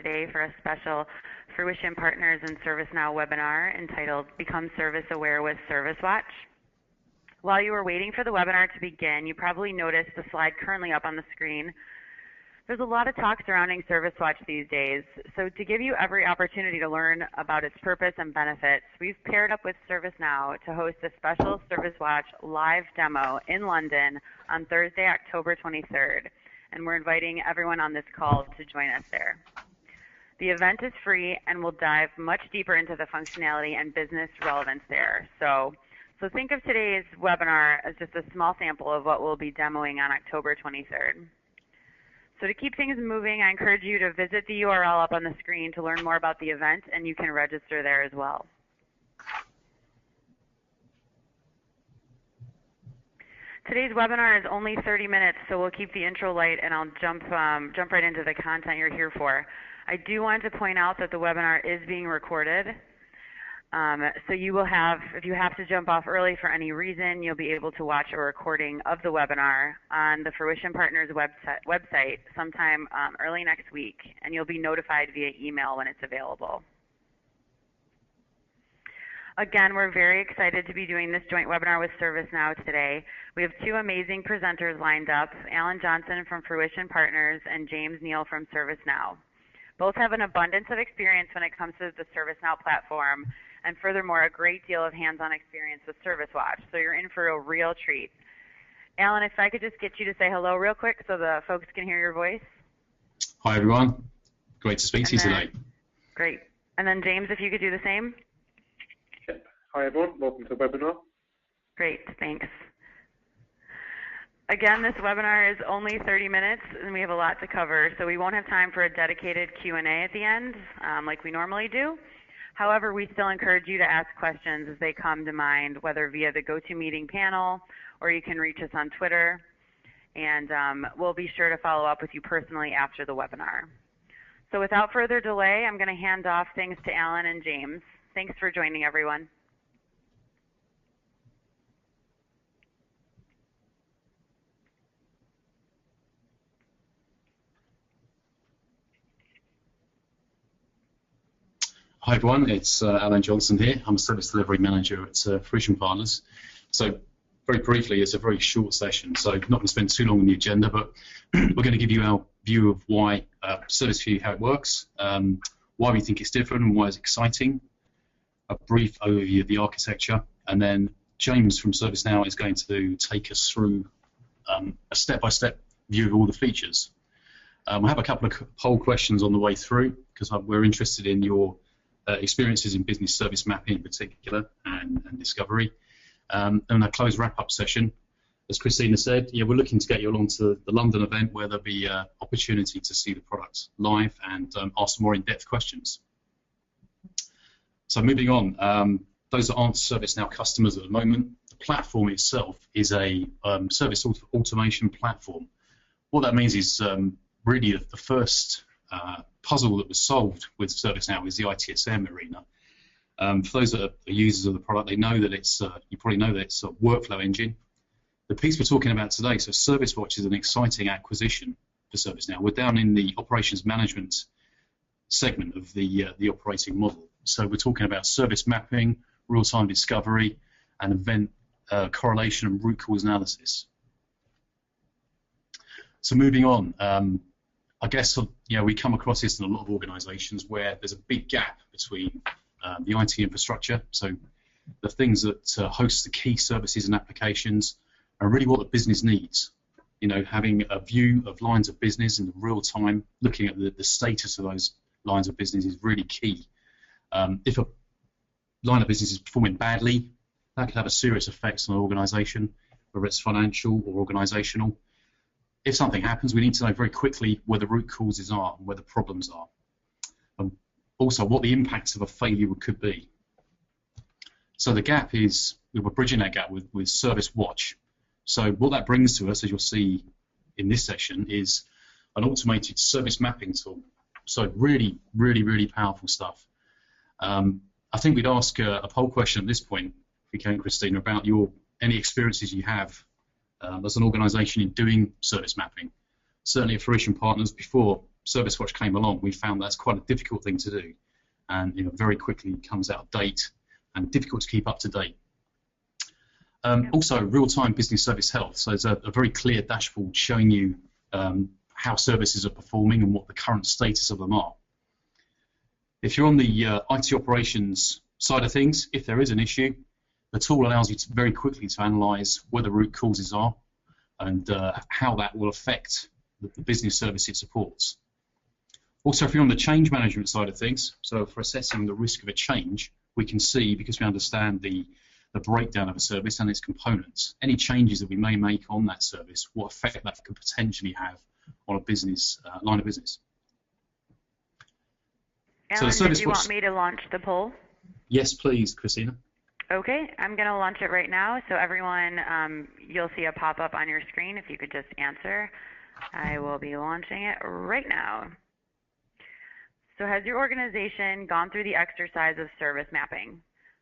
today for a special Fruition Partners and ServiceNow webinar entitled Become ServiceAware with ServiceWatch. While you were waiting for the webinar to begin, you probably noticed the slide currently up on the screen. There's a lot of talk surrounding ServiceWatch these days, so to give you every opportunity to learn about its purpose and benefits, we've paired up with ServiceNow to host a special ServiceWatch live demo in London on Thursday, October 23rd, and we're inviting everyone on this call to join us there. The event is free and will dive much deeper into the functionality and business relevance there. So think of today's webinar as just a small sample of what we'll be demoing on October 23rd. So to keep things moving, I encourage you to visit the URL up on the screen to learn more about the event, and you can register there as well. Today's webinar is only 30 minutes, so we'll keep the intro light, and I'll jump right into the content you're here for. I do want to point out that the webinar is being recorded. So you will have, if you have to jump off early for any reason, you'll be able to watch a recording of the webinar on the Fruition Partners website sometime early next week, and you'll be notified via email when it's available. Again, we're very excited to be doing this joint webinar with ServiceNow today. We have two amazing presenters lined up, Alan Johnson from Fruition Partners and James Neal from ServiceNow. Both have an abundance of experience when it comes to the ServiceNow platform, and furthermore, a great deal of hands-on experience with ServiceWatch, so you're in for a real treat. Alan, if I could just get you to say hello real quick so the folks can hear your voice. Hi, everyone. Great to speak to you today. Great. And then James, if you could do the same. Hi, everyone. Welcome to the webinar. Great. Thanks. Again, this webinar is only 30 minutes, and we have a lot to cover, so we won't have time for a dedicated Q&A at the end like we normally do. However, we still encourage you to ask questions as they come to mind, whether via the GoToMeeting panel or you can reach us on Twitter, and we'll be sure to follow up with you personally after the webinar. So without further delay, I'm going to hand off things to Alan and James. Thanks for joining, everyone. Hi everyone, it's Alan Johnson here. I'm a Service Delivery Manager at Fruition Partners. So very briefly, it's a very short session, so not going to spend too long on the agenda, but we're going to give you our view of why Service View, how it works, why we think it's different and why it's exciting, a brief overview of the architecture, and then James from ServiceNow is going to take us through a step-by-step view of all the features. We'll have a couple of poll questions on the way through because we're interested in your experiences in business service mapping in particular and discovery. And a closed wrap-up session. As Christina said, we're looking to get you along to the London event where there'll be opportunity to see the product live and ask more in-depth questions. So moving on, those that aren't ServiceNow customers at the moment, the platform itself is a service automation platform. What that means is really the first puzzle that was solved with ServiceNow is the ITSM arena. For those that are users of the product, they know that it's you probably know that it's a workflow engine. The piece we're talking about today, so ServiceWatch is an exciting acquisition for ServiceNow. We're down in the operations management segment of the operating model. So we're talking about service mapping, real-time discovery, and event correlation and root cause analysis. So moving on. I guess we come across this in a lot of organisations where there's a big gap between the IT infrastructure, so the things that host the key services and applications, and really what the business needs. Having a view of lines of business in real time, looking at the status of those lines of business is really key. If a line of business is performing badly, that could have a serious effects on an organisation, whether it's financial or organisational. If something happens, we need to know very quickly where the root causes are and where the problems are. And also, what the impacts of a failure could be. So the gap is, we're bridging that gap with ServiceWatch. So what that brings to us, as you'll see in this section, is an automated service mapping tool. So really, really, really powerful stuff. I think we'd ask a poll question at this point, if we can, Christina, about any experiences you have as an organisation in doing service mapping. Certainly at Fruition Partners, before ServiceWatch came along, we found that's quite a difficult thing to do, and very quickly comes out of date and difficult to keep up to date. Also, real-time business service health. So there's a very clear dashboard showing you how services are performing and what the current status of them are. If you're on the IT operations side of things, if there is an issue, the tool allows you to very quickly to analyze where the root causes are and how that will affect the business service it supports. Also, if you're on the change management side of things, so for assessing the risk of a change, we can see, because we understand the breakdown of a service and its components, any changes that we may make on that service, what effect that could potentially have on a business line of business. Alan, did you want me to launch the poll? Yes, please, Christina. Okay, I'm going to launch it right now. So everyone, you'll see a pop-up on your screen if you could just answer. I will be launching it right now. So has your organization gone through the exercise of service mapping?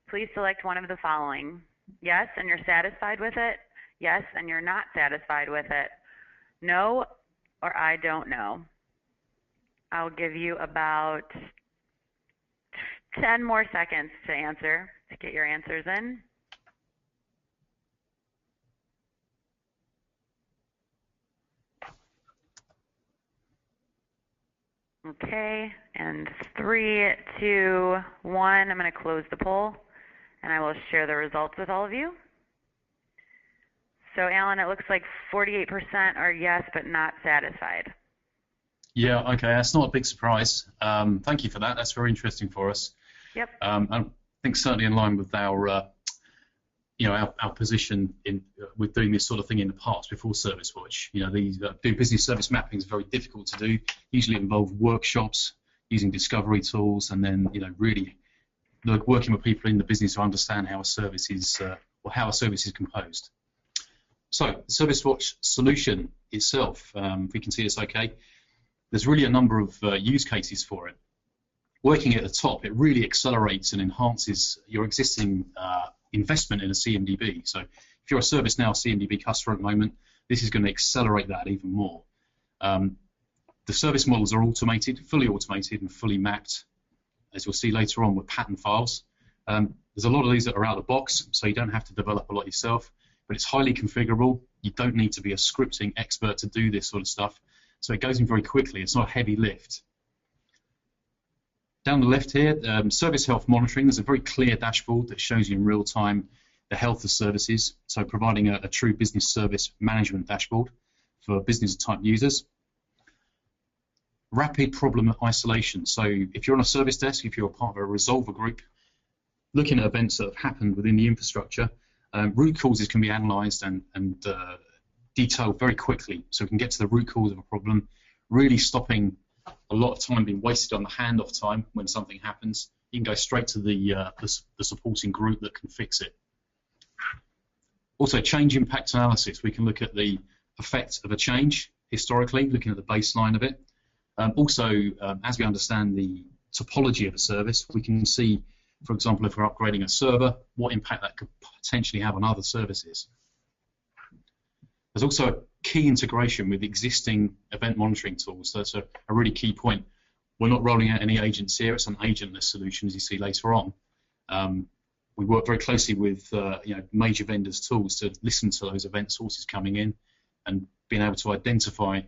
Please select one of the following. Yes, and you're satisfied with it. Yes, and you're not satisfied with it. No, or I don't know. I'll give you about 10 more seconds to answer, to get your answers in. Okay, and 3, 2, 1, I'm going to close the poll, and I will share the results with all of you. So, Alan, it looks like 48% are yes, but not satisfied. Yeah, okay, that's not a big surprise. Thank you for that. That's very interesting for us. Yep. I think certainly in line with our, our position in with doing this sort of thing in the past before ServiceWatch. Doing business service mapping is very difficult to do. Usually involve workshops, using discovery tools, and then really working with people in the business to understand how a service is or how a service is composed. So the ServiceWatch solution itself, if we can see this okay, there's really a number of use cases for it. Working at the top, it really accelerates and enhances your existing investment in a CMDB. So if you're a ServiceNow CMDB customer at the moment, this is going to accelerate that even more. The service models are fully automated and fully mapped, as you'll see later on with pattern files. There's a lot of these that are out of the box, so you don't have to develop a lot yourself, but it's highly configurable. You don't need to be a scripting expert to do this sort of stuff, so it goes in very quickly. It's not a heavy lift. Down the left here, service health monitoring. There's a very clear dashboard that shows you in real time the health of services, so providing a true business service management dashboard for business type users. Rapid problem isolation. So if you're on a service desk, if you're a part of a resolver group, looking at events that have happened within the infrastructure, root causes can be analysed and detailed very quickly, so we can get to the root cause of a problem, really stopping a lot of time being wasted on the handoff time when something happens. You can go straight to the supporting group that can fix it. Also, change impact analysis. We can look at the effect of a change historically, looking at the baseline of it. As we understand the topology of a service, we can see, for example, if we're upgrading a server, what impact that could potentially have on other services. There's also a key integration with existing event monitoring tools. So that's a really key point. We're not rolling out any agents here. It's an agentless solution, as you see later on. We work very closely with major vendors' tools to listen to those event sources coming in and being able to identify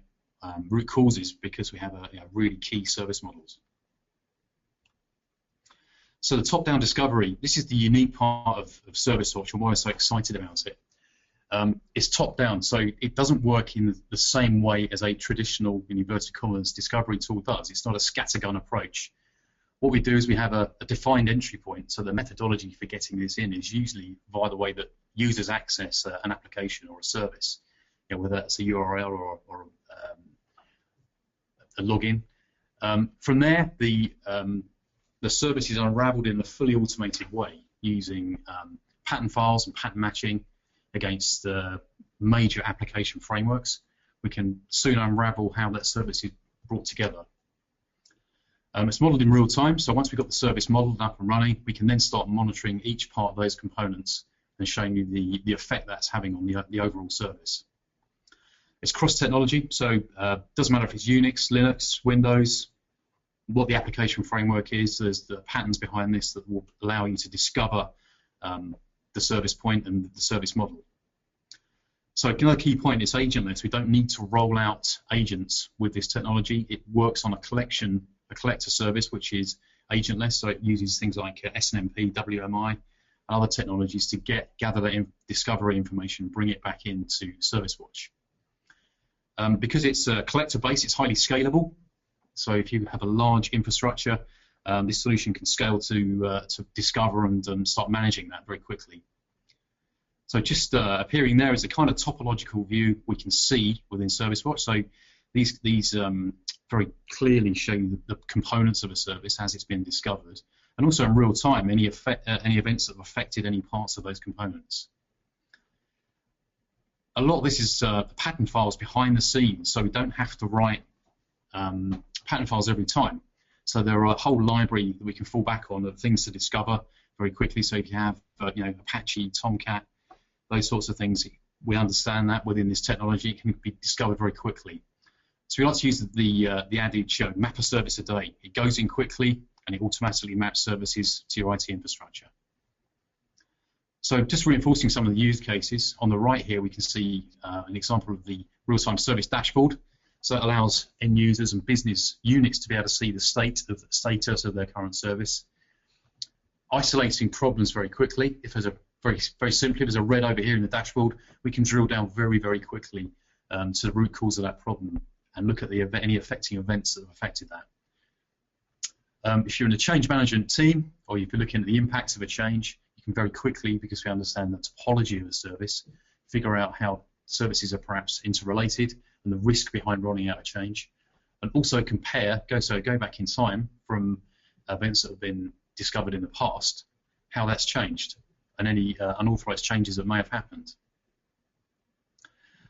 root causes, because we have really key service models. So the top-down discovery, this is the unique part of ServiceWatch and why I'm so excited about it. It's top-down, so it doesn't work in the same way as a traditional, in inverted commas, discovery tool does. It's not a scattergun approach. What we do is we have a defined entry point, so the methodology for getting this in is usually via the way that users access an application or a service, whether that's a URL or a login. From there, the service is unraveled in a fully automated way using pattern files and pattern matching against major application frameworks. We can soon unravel how that service is brought together. It's modeled in real time, so once we've got the service modeled up and running, we can then start monitoring each part of those components and showing you the effect that's having on the overall service. It's cross-technology, so doesn't matter if it's Unix, Linux, Windows, what the application framework is. There's the patterns behind this that will allow you to discover the service point and the service model. So another key point is agentless. We don't need to roll out agents with this technology. It works on a collector service, which is agentless, so it uses things like SNMP, WMI, and other technologies to gather that discovery information, bring it back into ServiceWatch. Because it's collector-based, it's highly scalable. So if you have a large infrastructure, this solution can scale to discover and start managing that very quickly. So just appearing there is a kind of topological view we can see within ServiceWatch. So these very clearly show you the components of a service as it's been discovered, and also in real time any events that have affected any parts of those components. A lot of this is pattern files behind the scenes, so we don't have to write pattern files every time. So there are a whole library that we can fall back on of things to discover very quickly. So if you have Apache, Tomcat, those sorts of things, we understand that within this technology it can be discovered very quickly. So we like to use the adage, map a service a day. It goes in quickly and it automatically maps services to your IT infrastructure. So just reinforcing some of the use cases, on the right here we can see an example of the real-time service dashboard. So it allows end users and business units to be able to see the status of their current service. Isolating problems very quickly. If there's a very simply, if there's a red over here in the dashboard, we can drill down very quickly to the root cause of that problem and look at any affecting events that have affected that. If you're in a change management team, or if you're looking at the impacts of a change, you can very quickly, because we understand the topology of a service, figure out how services are perhaps interrelated and the risk behind rolling out a change, and also compare, go back in time from events that have been discovered in the past, how that's changed, and any unauthorized changes that may have happened.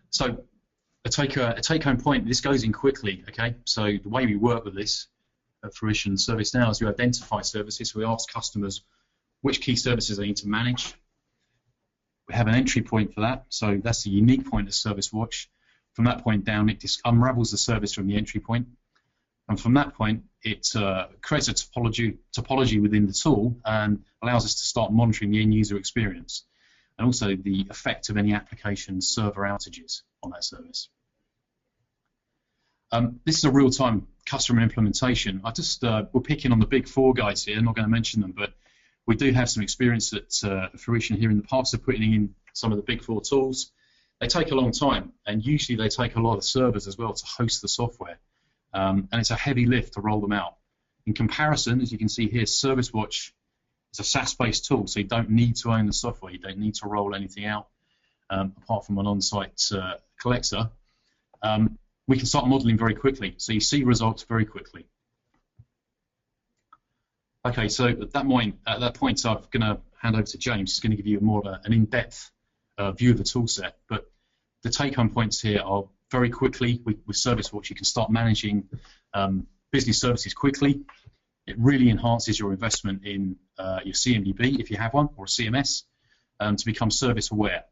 So a take-home point, this goes in quickly, okay? So the way we work with this at Fruition ServiceNow is we identify services. We ask customers which key services they need to manage. We have an entry point for that, so that's the unique point of ServiceWatch. From that point down, it unravels the service from the entry point, and from that point, it creates a topology within the tool and allows us to start monitoring the end user experience and also the effect of any application server outages on that service. This is a real-time customer implementation. We're picking on the big four guys here, I'm not going to mention them, but we do have some experience at Fruition here in the past of putting in some of the big four tools. They take a long time, and usually they take a lot of servers as well to host the software, and it's a heavy lift to roll them out. In comparison, as you can see here, ServiceWatch is a SaaS-based tool, so you don't need to own the software, you don't need to roll anything out apart from an on-site collector. We can start modeling very quickly, so you see results very quickly. Okay, so at that point, I'm going to hand over to James. He's going to give you more of an in-depth view of the tool set. But the take-home points here are very quickly, with ServiceWatch, you can start managing business services quickly. It really enhances your investment in your CMDB, if you have one, or a CMS, to become ServiceAware.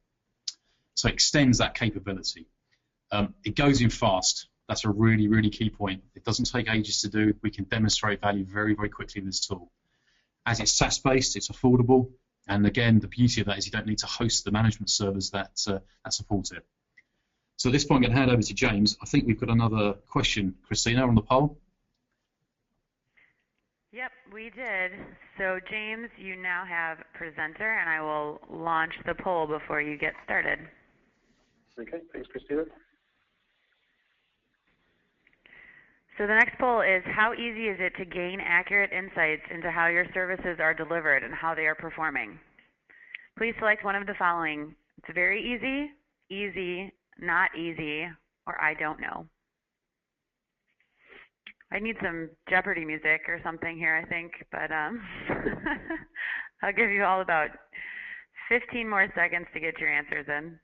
So it extends that capability. It goes in fast. That's a really key point. It doesn't take ages to do. We can demonstrate value very quickly in this tool. As it's SaaS-based, it's affordable, and again, the beauty of that is you don't need to host the management servers that support it. So at this point, I'm going to hand over to James. I think we've got another question, Christina, on the poll. Yep, we did. So James, you now have presenter, and I will launch the poll before you get started. Okay, thanks, Christina. So the next poll is, how easy is it to gain accurate insights into how your services are delivered and how they are performing? Please select one of the following. It's very easy, easy, not easy, or I don't know. I need some Jeopardy music or something here, I think, but I'll give you all about 15 more seconds to get your answers in.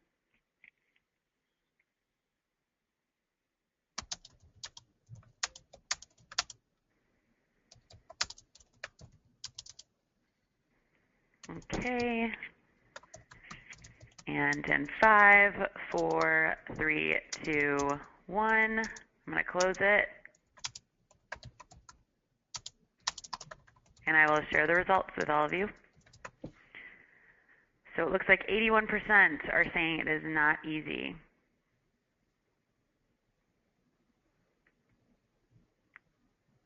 Okay, and in 5, 4, 3, 2, 1. I'm going to close it. And I will share the results with all of you. So it looks like 81% are saying it is not easy.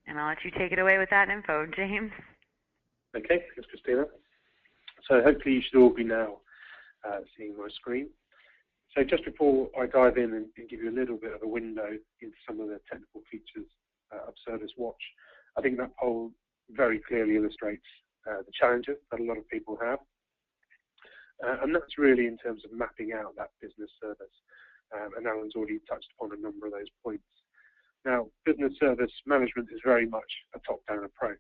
And I'll let you take it away with that info, James. Okay, thanks, Christina. So hopefully you should all be now seeing my screen. So just before I dive in and give you a little bit of a window into some of the technical features of ServiceWatch, I think that poll very clearly illustrates the challenges that a lot of people have. And that's really in terms of mapping out that business service. And Alan's already touched upon a number of those points. Now, business service management is very much a top-down approach.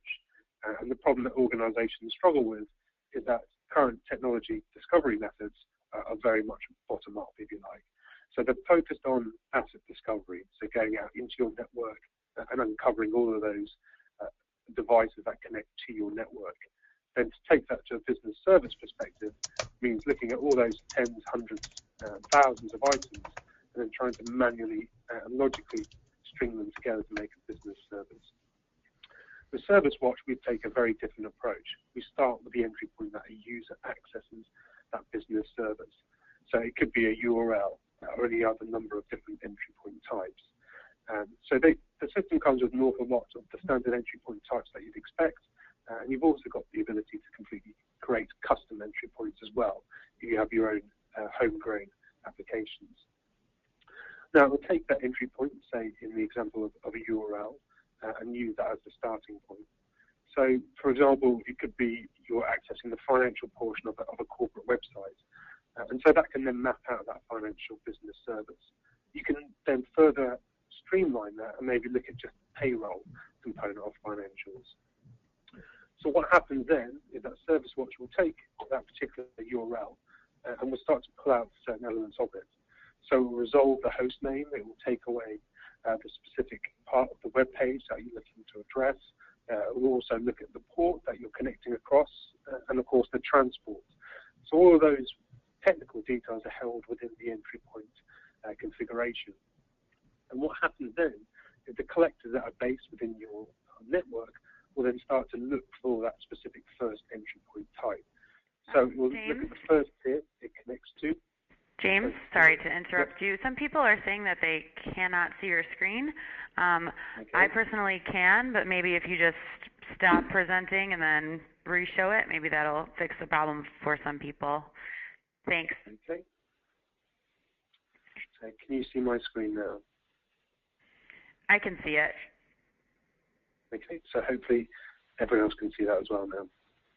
And the problem that organizations struggle with is that current technology discovery methods are very much bottom-up, if you like. So they're focused on asset discovery, so going out into your network and uncovering all of those devices that connect to your network. Then to take that to a business service perspective means looking at all those tens, hundreds, thousands of items and then trying to manually and logically string them together to make a business service. With ServiceWatch, we take a very different approach. We start with the entry point that a user accesses that business service. So it could be a URL or any other number of different entry point types. So the system comes with an awful lot of the standard entry point types that you'd expect, and you've also got the ability to completely create custom entry points as well if you have your own homegrown applications. Now, we'll take that entry point, say in the example of a URL, and use that as the starting point. So, for example, it could be you're accessing the financial portion of a corporate website, and so that can then map out that financial business service. You can then further streamline that and maybe look at just the payroll component of financials. So what happens then is that ServiceWatch will take that particular URL and will start to pull out certain elements of it. So it will resolve the host name, it will take away the specific part of the web page that you're looking to address. It will also look at the port that you're connecting across and of course the transport. So all of those technical details are held within the entry point configuration. And what happens then is the collectors that are based within your network will then start to look for that specific first entry point type. So it will look at the first tier it connects to. James, sorry to interrupt you. Some people are saying that they cannot see your screen. Okay. I personally can, but maybe if you just stop presenting and then re-show it, maybe that'll fix the problem for some people. Thanks. Okay. So can you see my screen now? I can see it. Okay, so hopefully everyone else can see that as well now.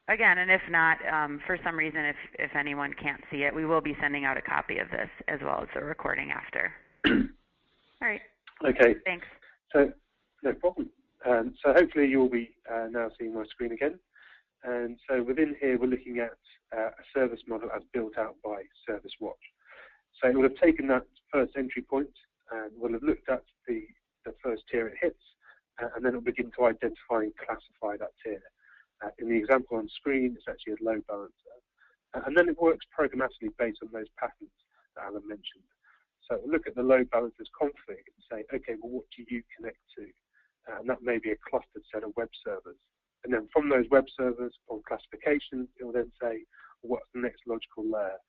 Again, and if not, for some reason, if anyone can't see it, we will be sending out a copy of this as well as the recording after. All right. Okay. Thanks. So, no problem. So hopefully you'll be now seeing my screen again. And so within here, we're looking at a service model as built out by ServiceWatch. So it will have taken that first entry point and will have looked at the first tier it hits, and then it will begin to identify and classify that tier. In the example on screen, it's actually a load balancer. And then it works programmatically based on those patterns that Alan mentioned. So we'll look at the load balancer's config and say, okay, well, what do you connect to? And that may be a clustered set of web servers. And then from those web servers or classifications, it will then say, what's the next logical layer?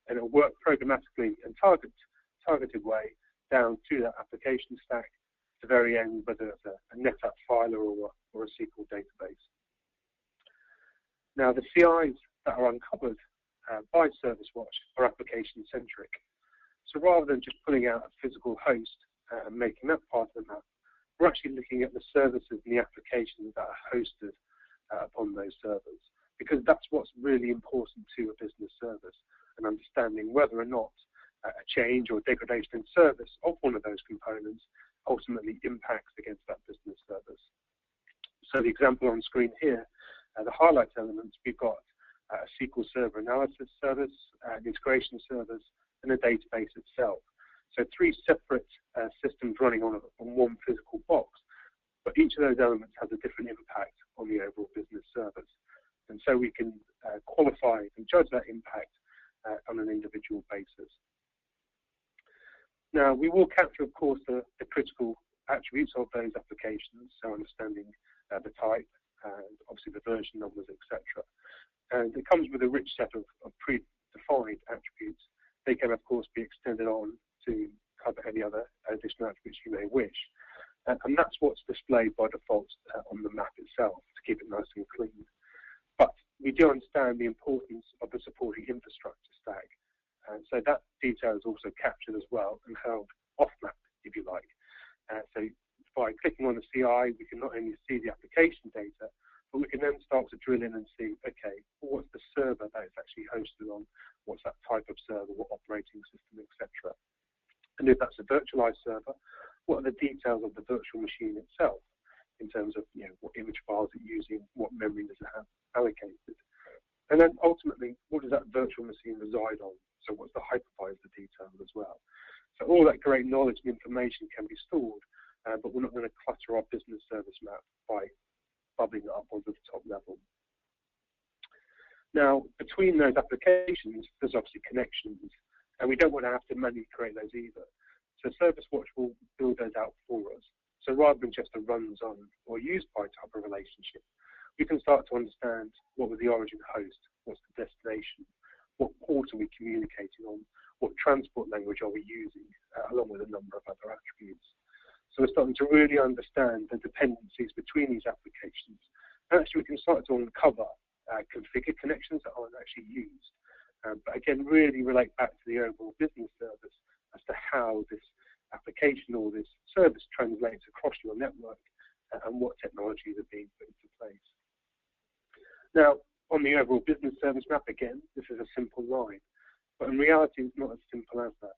And it will work programmatically and targeted way down to that application stack to the very end, whether it's a NetApp filer or a SQL database. Now, the CIs that are uncovered by ServiceWatch are application-centric. So rather than just pulling out a physical host and making that part of the map, we're actually looking at the services and the applications that are hosted upon those servers, because that's what's really important to a business service, and understanding whether or not a change or degradation in service of one of those components ultimately impacts against that business service. So the example on screen here, the highlight elements, we've got a SQL Server analysis service, an integration service, and a database itself. So three separate systems running on one physical box, but each of those elements has a different impact on the overall business service. And so we can qualify and judge that impact on an individual basis. Now, we will capture, of course, the critical attributes of those applications, so understanding the type, and obviously the version numbers, etc. And it comes with a rich set of predefined attributes. They can, of course, be extended on to cover any other additional attributes you may wish. And that's what's displayed by default on the map itself to keep it nice and clean. But we do understand the importance of the supporting infrastructure stack. And so that detail is also captured as well and held off-map, if you like. So by clicking on the CI, we can not only see the application data, but we can then start to drill in and see, okay, what's the server that it's actually hosted on? What's that type of server? What operating system, etc. And if that's a virtualized server, what are the details of the virtual machine itself in terms of what image files it's using, what memory does it have allocated? And then ultimately, what does that virtual machine reside on? So what's the hypervisor detail as well? So all that great knowledge and information can be stored, but we're not going to clutter our business service map by bubbling it up onto the top level. Now, between those applications, there's obviously connections, and we don't want to have to manually create those either. So ServiceWatch will build those out for us. So rather than just a runs on or used by type of relationship, we can start to understand what was the origin host, what's the destination, what port are we communicating on, what transport language are we using, along with a number of other attributes. So we're starting to really understand the dependencies between these applications. And actually we can start to uncover configured connections that aren't actually used. But again, really relate back to the overall business service as to how this application or this service translates across your network and what technologies are being put into place. Now, on the overall business service map, again, this is a simple line, but in reality, it's not as simple as that.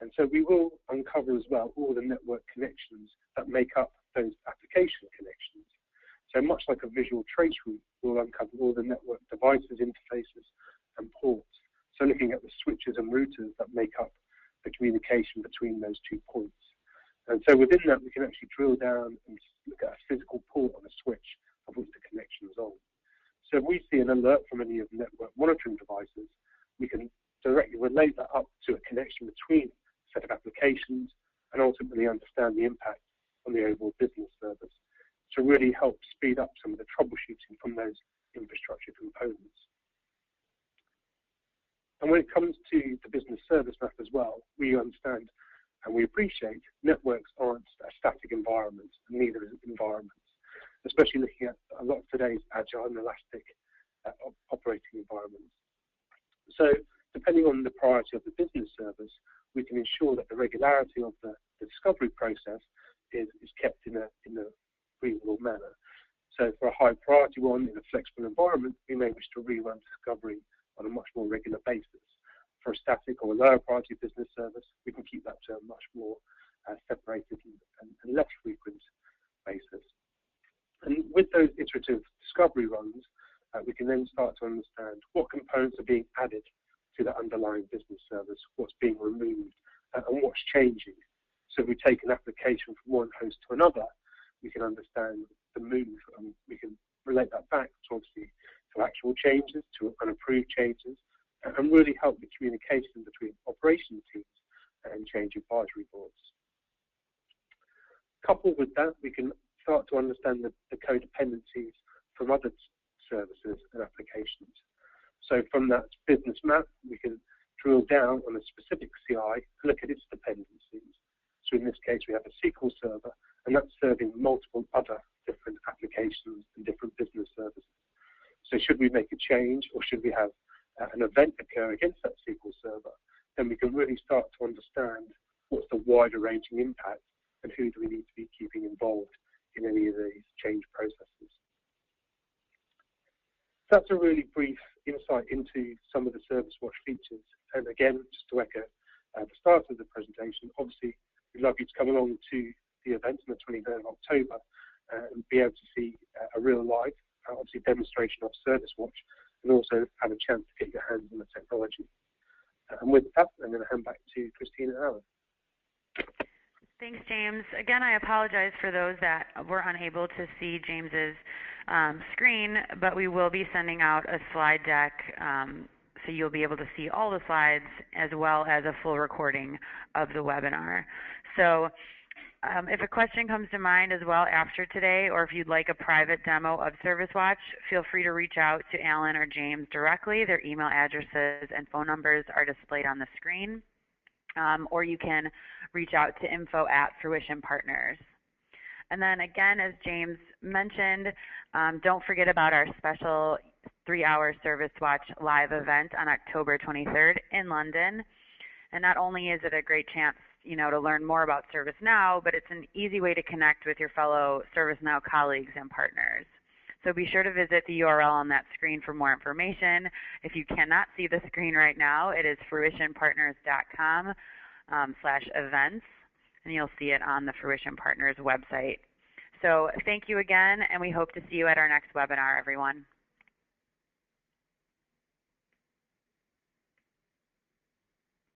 And so we will uncover as well all the network connections that make up those application connections. So much like a visual trace route, we'll uncover all the network devices, interfaces, and ports. So looking at the switches and routers that make up the communication between those 2 points. And so within that, we can actually drill down and look at a physical port on a switch of which the connection is on. So if we see an alert from any of the network monitoring devices, we can directly relate that up to a connection between a set of applications and ultimately understand the impact on the overall business service to really help speed up some of the troubleshooting from those infrastructure components. And when it comes to the business service map as well, we understand and we appreciate networks aren't a static environment, and neither is environments, especially looking at a lot of today's agile and elastic operating environments. So depending on the priority of the business service, we can ensure that the regularity of the discovery process is kept in a reasonable manner. So for a high priority one in a flexible environment, we may wish to rerun discovery on a much more regular basis. For a static or a lower priority business service, we can keep that to a much more separated and less frequent basis. And with those iterative discovery runs, we can then start to understand what components are being added to the underlying business service, what's being removed, and what's changing. So if we take an application from one host to another, we can understand the move, and we can relate that back to obviously to actual changes, to unapproved changes, and really help the communication between operations teams and change advisory boards. Coupled with that, we can start to understand the codependencies from other services and applications. So from that business map, we can drill down on a specific CI and look at its dependencies. So in this case, we have a SQL server, and that's serving multiple other different applications and different business services. So should we make a change, or should we have an event occur against that SQL server, then we can really start to understand what's the wider ranging impact and who do we need to be keeping involved in any of these change processes. That's a really brief insight into some of the ServiceWatch features. And again, just to echo the start of the presentation, obviously we'd love you to come along to the event on the 23rd of October and be able to see a real live, obviously demonstration of ServiceWatch, and also have a chance to get your hands on the technology. And with that, I'm going to hand back to Christina and Alan. Thanks, James. Again, I apologize for those that were unable to see James's screen, but we will be sending out a slide deck so so you'll be able to see all the slides as well as a full recording of the webinar. So if a question comes to mind as well after today, or if you'd like a private demo of ServiceWatch, feel free to reach out to Alan or James directly. Their email addresses and phone numbers are displayed on the screen. Or you can reach out to info@Fruition Partners. And then again, as James mentioned, don't forget about our special 3-hour ServiceWatch live event on October 23rd in London. And not only is it a great chance, to learn more about ServiceNow, but it's an easy way to connect with your fellow ServiceNow colleagues and partners. So be sure to visit the URL on that screen for more information. If you cannot see the screen right now, it is fruitionpartners.com/events, and you'll see it on the Fruition Partners website. So thank you again, and we hope to see you at our next webinar, everyone.